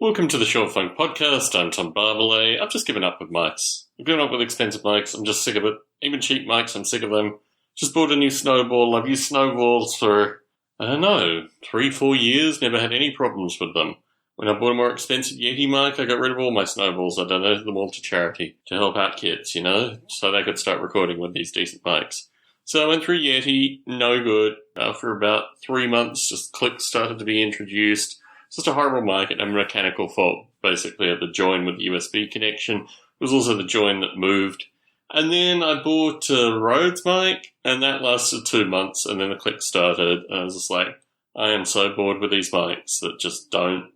Welcome to the Short Funk Podcast. I'm Tom Barbalet. I've just given up with mics. I've given up with expensive mics. I'm just sick of it. Even cheap mics, I'm sick of them. Just bought a new snowball. I've used snowballs for, 3-4 years. Never had any problems with them. When I bought a more expensive Yeti mic, I got rid of all my snowballs. I donated them all to charity to help out kids, so they could start recording with these decent mics. So I went through Yeti, no good. After about 3 months, just clicks started to be introduced. It's just a horrible mic and a mechanical fault, basically, at the join with the USB connection. It was also the join that moved. And then I bought a Rhodes mic, and that lasted 2 months, and then the click started. And I was just like, I am so bored with these mics that just don't,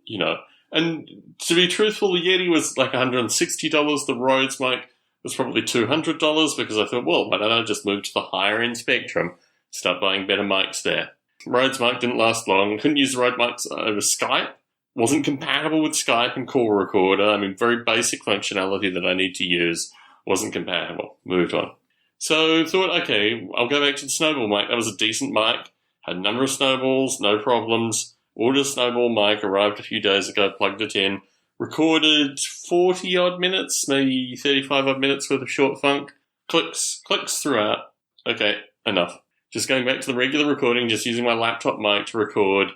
And to be truthful, the Yeti was like $160. The Rhodes mic was probably $200 because I thought, well, why don't I just move to the higher end spectrum, start buying better mics there. Rhodes mic didn't last long. Couldn't use the Rhodes mics over Skype. Wasn't compatible with Skype and call recorder. Very basic functionality that I need to use wasn't compatible. Moved on. So thought, okay, I'll go back to the snowball mic. That was a decent mic. Had a number of snowballs, no problems. Ordered a snowball mic, arrived a few days ago, plugged it in. Recorded 40-odd minutes, maybe 35-odd minutes worth of short funk. Clicks throughout. Okay, enough. Just going back to the regular recording, just using my laptop mic to record.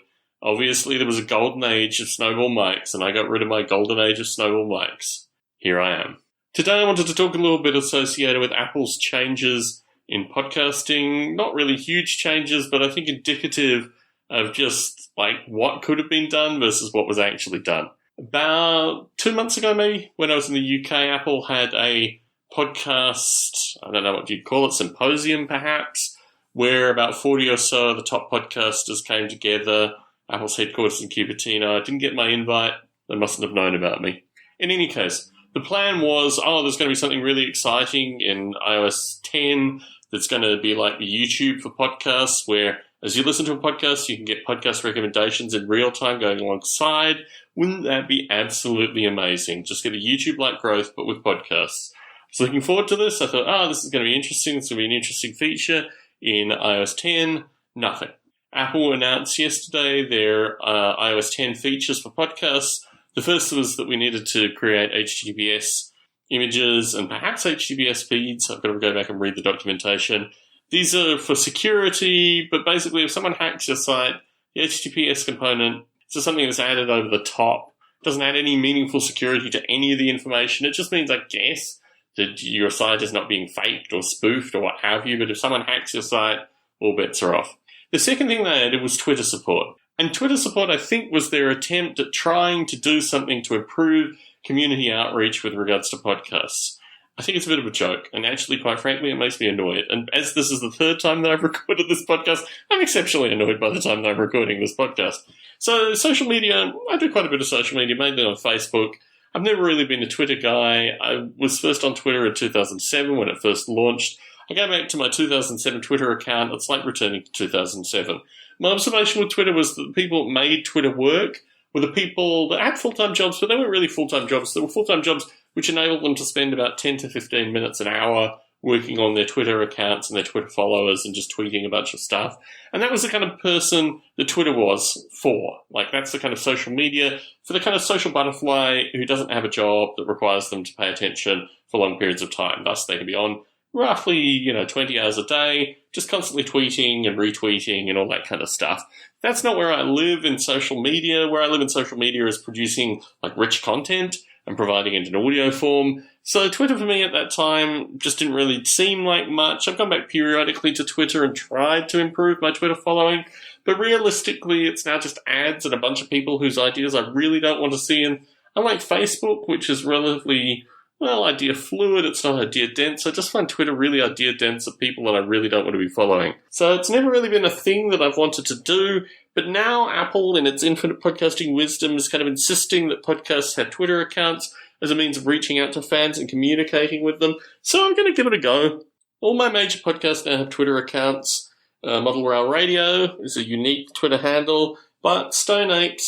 Obviously, there was a golden age of snowball mics, and I got rid of my golden age of snowball mics. Here I am. Today, I wanted to talk a little bit associated with Apple's changes in podcasting. Not really huge changes, but I think indicative of just what could have been done versus what was actually done. About 2 months ago, maybe, when I was in the UK, Apple had a podcast, I don't know what you'd call it, symposium perhaps, where about 40 or so of the top podcasters came together. Apple's headquarters in Cupertino. I didn't get my invite. They mustn't have known about me. In any case, the plan was, there's going to be something really exciting in iOS 10 that's going to be like the YouTube for podcasts, where as you listen to a podcast, you can get podcast recommendations in real time going alongside. Wouldn't that be absolutely amazing? Just get a YouTube-like growth, but with podcasts. So looking forward to this. I thought, this is going to be interesting. This is going to be an interesting feature in iOS 10. Nothing. Apple announced yesterday their iOS 10 features for podcasts. The first was that we needed to create HTTPS images and perhaps HTTPS feeds. I've got to go back and read the documentation. These are for security, but basically if someone hacks your site, the HTTPS component is just something that's added over the top. It doesn't add any meaningful security to any of the information. It just means, I guess, that your site is not being faked or spoofed or what have you, but if someone hacks your site, all bets are off. The second thing they added was Twitter support. And Twitter support, I think, was their attempt at trying to do something to improve community outreach with regards to podcasts. I think it's a bit of a joke, and actually, quite frankly, it makes me annoyed. And as this is the third time that I've recorded this podcast, I'm exceptionally annoyed by the time that I'm recording this podcast. So social media, I do quite a bit of social media, mainly on Facebook. I've never really been a Twitter guy. I was first on Twitter in 2007 when it first launched. I go back to my 2007 Twitter account. It's like returning to 2007. My observation with Twitter was that the people that made Twitter work were the people that had full-time jobs, but they weren't really full-time jobs. They were full-time jobs which enabled them to spend about 10 to 15 minutes an hour working on their Twitter accounts and their Twitter followers and just tweeting a bunch of stuff. And that was the kind of person that Twitter was for. That's the kind of social media for the kind of social butterfly who doesn't have a job that requires them to pay attention for long periods of time. Thus, they can be on roughly, 20 hours a day, just constantly tweeting and retweeting and all that kind of stuff. That's not where I live in social media. Where I live in social media is producing rich content and providing it in audio form. So Twitter for me at that time just didn't really seem like much. I've gone back periodically to Twitter and tried to improve my Twitter following, but realistically it's now just ads and a bunch of people whose ideas I really don't want to see. And unlike Facebook, which is relatively, idea fluid, it's not idea dense, I just find Twitter really idea dense of people that I really don't want to be following. So it's never really been a thing that I've wanted to do, but now Apple, in its infinite podcasting wisdom, is kind of insisting that podcasts have Twitter accounts as a means of reaching out to fans and communicating with them. So I'm going to give it a go. All my major podcasts now have Twitter accounts. Model Rail Radio is a unique Twitter handle, but Stone Ape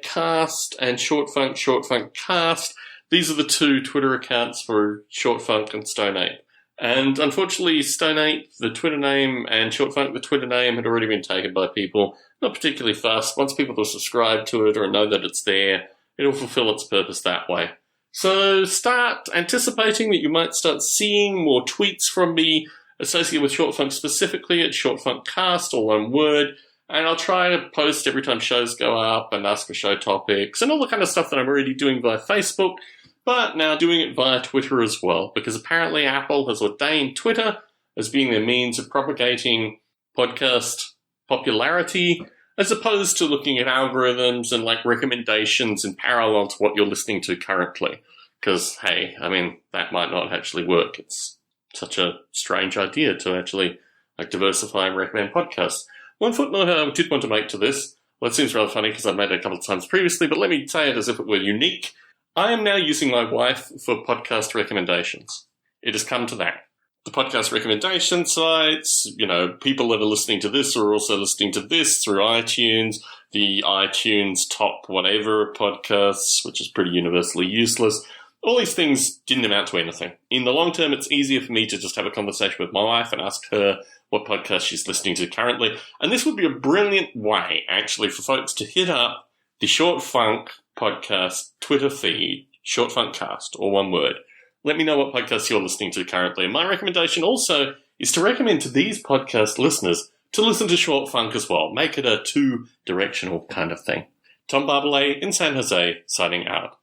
Cast, and Short Funk Cast, these are the two Twitter accounts for Short Funk and Stone Ape. And unfortunately, Stone Ape, the Twitter name, and Short Funk, the Twitter name, had already been taken by people. Not particularly fast. Once people are subscribed to it or know that it's there, it'll fulfill its purpose that way. So start anticipating that you might start seeing more tweets from me associated with Short Funk, specifically at Short Funk Cast, all one word. And I'll try to post every time shows go up and ask for show topics and all the kind of stuff that I'm already doing via Facebook, but now doing it via Twitter as well, because apparently Apple has ordained Twitter as being their means of propagating podcast popularity, as opposed to looking at algorithms and like recommendations in parallel to what you're listening to currently. Because, hey, I mean, that might not actually work. It's such a strange idea to actually like diversify and recommend podcasts. One footnote I did want to make to this, well, it seems rather funny because I've made it a couple of times previously, but let me say it as if it were unique. I am now using my wife for podcast recommendations. It has come to that. The podcast recommendation sites, you know, people that are listening to this are also listening to this through iTunes, the iTunes top whatever podcasts, which is pretty universally useless. All these things didn't amount to anything. In the long term, it's easier for me to just have a conversation with my wife and ask her what podcast she's listening to currently. And this would be a brilliant way, actually, for folks to hit up the Short Funk podcast Twitter feed, Short Funk Cast, or one word. Let me know what podcasts you're listening to currently. And my recommendation also is to recommend to these podcast listeners to listen to Short Funk as well. Make it a two-directional kind of thing. Tom Barbalet in San Jose, signing out.